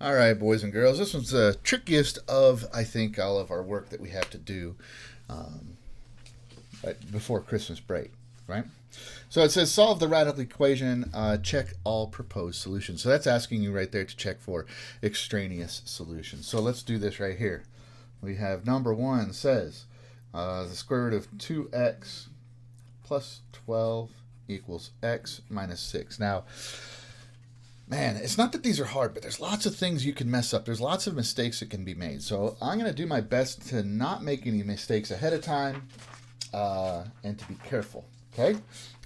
All right, boys and girls, this one's the trickiest of, I think, all of our work that we have to do um, right before Christmas break, right? So it says solve the radical equation, check all proposed solutions. So that's asking you right there to check for extraneous solutions. So let's do this right here. We have number one says the square root of 2x plus 12 equals x minus 6. Now, man, it's not that these are hard, but there's lots of things you can mess up. There's lots of mistakes that can be made. So I'm going to do my best to not make any mistakes ahead of time and to be careful. Okay?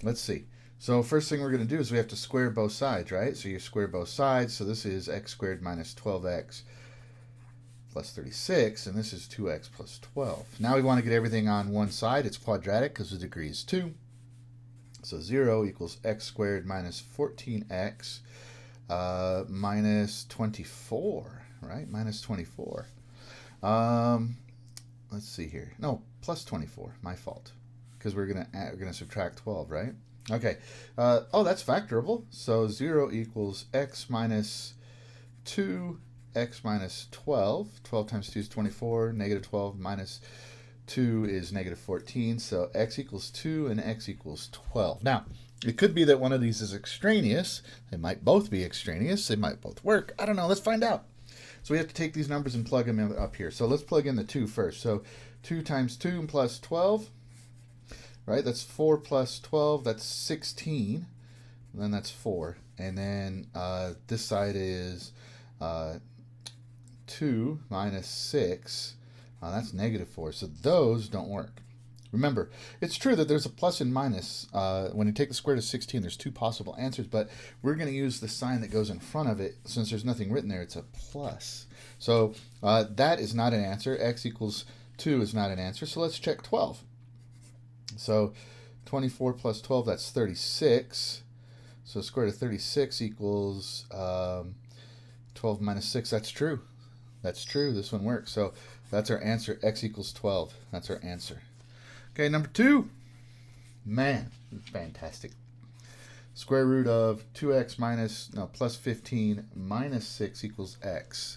Let's see. So first thing we're going to do is we have to square both sides, right? So you square both sides. So this is x squared minus 12x plus 36, and this is 2x plus 12. Now we want to get everything on one side. It's quadratic because the degree is 2. So 0 equals x squared minus 14x minus 24, right? Minus 24. Let's see here. No, plus 24. My fault. Because we're gonna subtract 12, right? Okay. Oh, that's factorable. So 0 equals x minus 2, x minus 12. 12 times 2 is 24. Negative 12 minus 2 is negative 14. So x equals 2 and x equals 12. Now, it could be that one of these is extraneous. They might both be extraneous. They might both work. I don't know. Let's find out. So we have to take these numbers and plug them in up here. So let's plug in the 2 first. So 2 times 2 plus 12, right? That's 4 plus 12. That's 16. And then that's 4. And then this side is 2 minus 6. That's negative 4. So those don't work. Remember, it's true that there's a plus and minus. When you take the square root of 16, there's two possible answers, but we're going to use the sign that goes in front of it. Since there's nothing written there, it's a plus. So that is not an answer. X equals 2 is not an answer. So let's check 12. So 24 plus 12, that's 36. So square root of 36 equals 12 minus 6. That's true. That's true. This one works. So that's our answer. X equals 12. That's our answer. Okay, number 2. Man, fantastic. Square root of 2x plus 15 minus 6 equals x.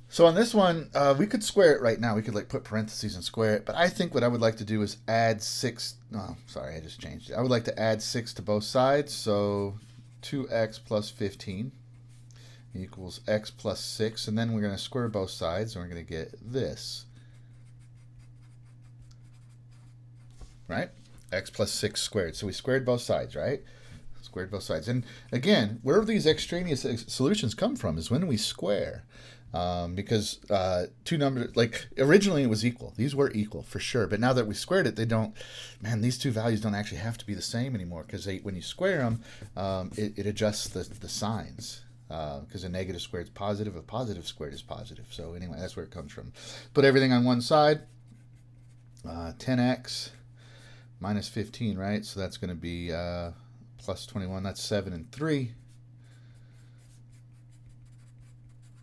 So on this one, we could square it right now. We could put parentheses and square it. But I think what I would like to do is add 6. Oh, sorry, I just changed it. I would like to add 6 to both sides. So 2x plus 15 equals x plus 6. And then we're going to square both sides, and we're going to get this. Right? X plus 6 squared. So we squared both sides, right? Squared both sides. And again, where these extraneous solutions come from is when we square. Because two numbers, originally it was equal. These were equal for sure. But now that we squared it, they don't, man, these two values don't actually have to be the same anymore. Because when you square them, it adjusts the signs. Because a negative squared is positive, a positive squared is positive. So anyway, that's where it comes from. Put everything on one side. 10x minus 15, right? So that's going to be plus 21. That's 7 and 3.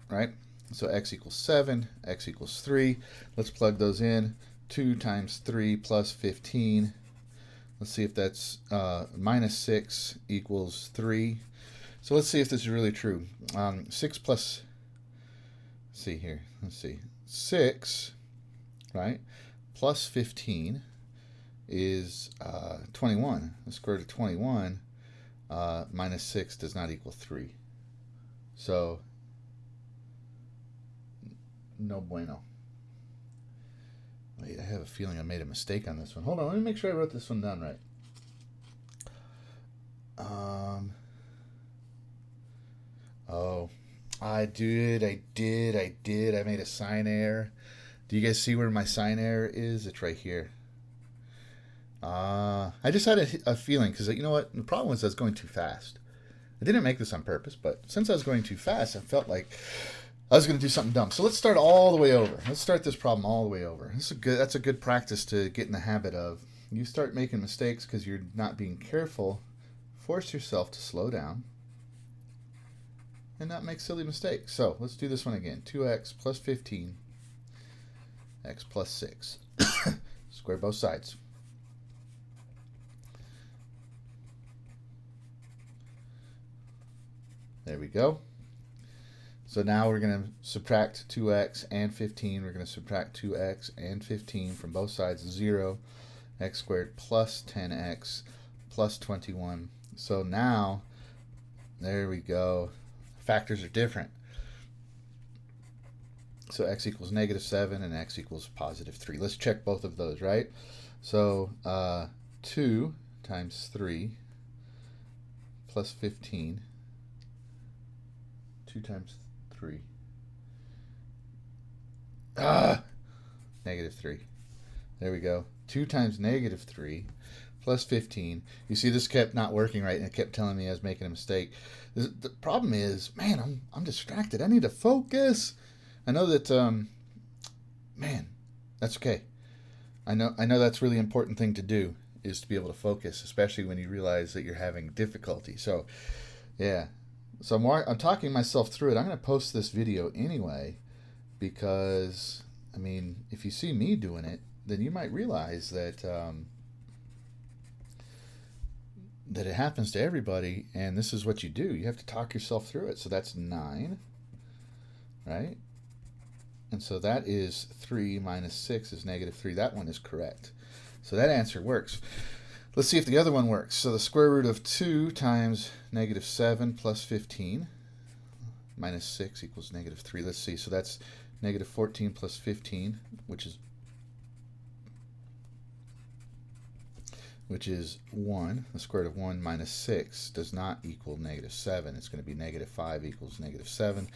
Right? So x equals 7, x equals 3. Let's plug those in. 2 times 3 plus 15. Let's see if that's minus 6 equals 3. So let's see if this is really true. 6 plus, let's see here. Let's see. 6, right, plus 15 is 21. The square root of 21 minus 6 does not equal 3. So, no bueno. Wait, I have a feeling I made a mistake on this one. Hold on, let me make sure I wrote this one down right. Oh, I did. I made a sign error. Do you guys see where my sign error is? It's right here. I just had a feeling, because you know what? The problem was I was going too fast. I didn't make this on purpose, but since I was going too fast, I felt like I was going to do something dumb. So let's start all the way over. Let's start this problem all the way over. That's a good practice to get in the habit of. You start making mistakes because you're not being careful. Force yourself to slow down and not make silly mistakes. So let's do this one again. 2x plus 15, x plus 6. Square both sides. There we go. So now we're going to subtract 2x and 15. We're going to subtract 2x and 15 from both sides. 0, x squared plus 10x plus 21. So now, there we go. Factors are different. So x equals -7 and x equals +3. Let's check both of those, right? So 2 times 3 plus 15. 2 times 3. -3. There we go. 2 times -3 plus 15. You see, this kept not working right, and it kept telling me I was making a mistake. The problem is, man, I'm distracted. I need to focus. I know that, man, that's okay. I know that's a really important thing to do, is to be able to focus, especially when you realize that you're having difficulty. So, yeah. So I'm talking myself through it. I'm going to post this video anyway because, I mean, if you see me doing it, then you might realize that that it happens to everybody, and this is what you do. You have to talk yourself through it. So that's 9, right? And so that is 3 minus 6 is -3. That one is correct. So that answer works. Let's see if the other one works. So the square root of 2 times -7 plus 15 minus 6 equals -3. Let's see. So that's -14 plus 15, which is 1. The square root of 1 minus 6 does not equal -7. It's going to be -5 equals -7.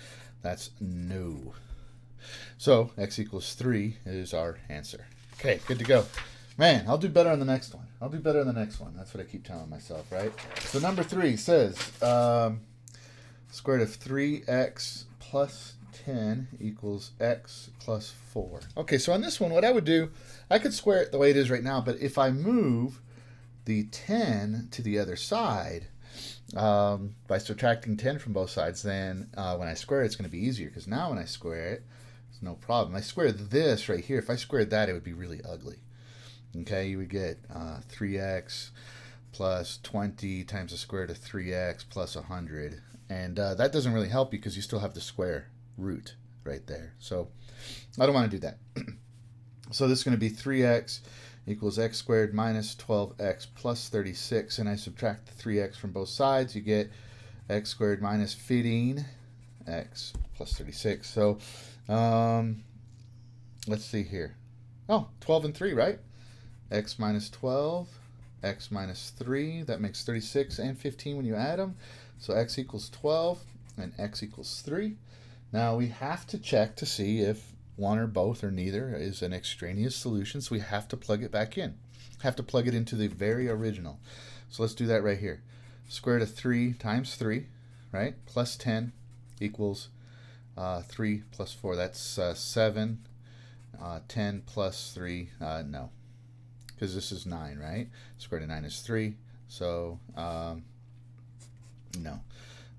That's no. So x equals 3 is our answer. Okay, good to go. Man, I'll do better on the next one. I'll do better on the next one. That's what I keep telling myself, right? So number 3 says square root of 3x plus 10 equals x plus 4. Okay, so on this one, what I would do, I could square it the way it is right now, but if I move the 10 to the other side, by subtracting 10 from both sides, then when I square it, it's going to be easier, because now when I square it, it's no problem. I square this right here. If I squared that, it would be really ugly. Okay, you would get 3x plus 20 times the square root of 3x plus 100. And that doesn't really help you because you still have the square root right there. So I don't want to do that. So this is going to be 3x equals x squared minus 12x plus 36. And I subtract the 3x from both sides. You get x squared minus 15x plus 36. So let's see here. Oh, 12 and 3, right? X minus 12, x minus 3, that makes 36 and 15 when you add them. So x equals 12 and x equals 3. Now we have to check to see if one or both or neither is an extraneous solution, so we have to plug it back in. Have to plug it into the very original. So let's do that right here. Square root of 3 times 3, right? Plus 10 equals 3 plus 4. That's 7. 10 plus 3, no. Because this is 9, right? Square root of 9 is 3. So, no.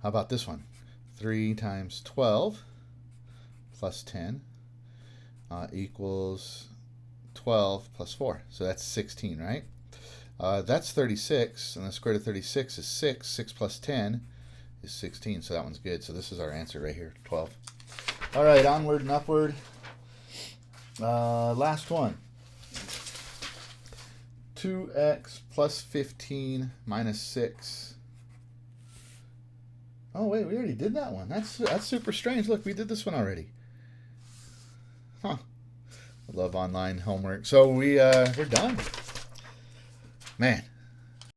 How about this one? 3 times 12 plus 10 equals 12 plus 4. So that's 16, right? That's 36, and the square root of 36 is 6. 6 plus 10 is 16, so that one's good. So this is our answer right here, 12. All right, onward and upward. Last one. 2x plus 15 minus 6. Oh, wait, we already did that one. That's super strange. Look, we did this one already. Huh. I love online homework. So we're done. Man,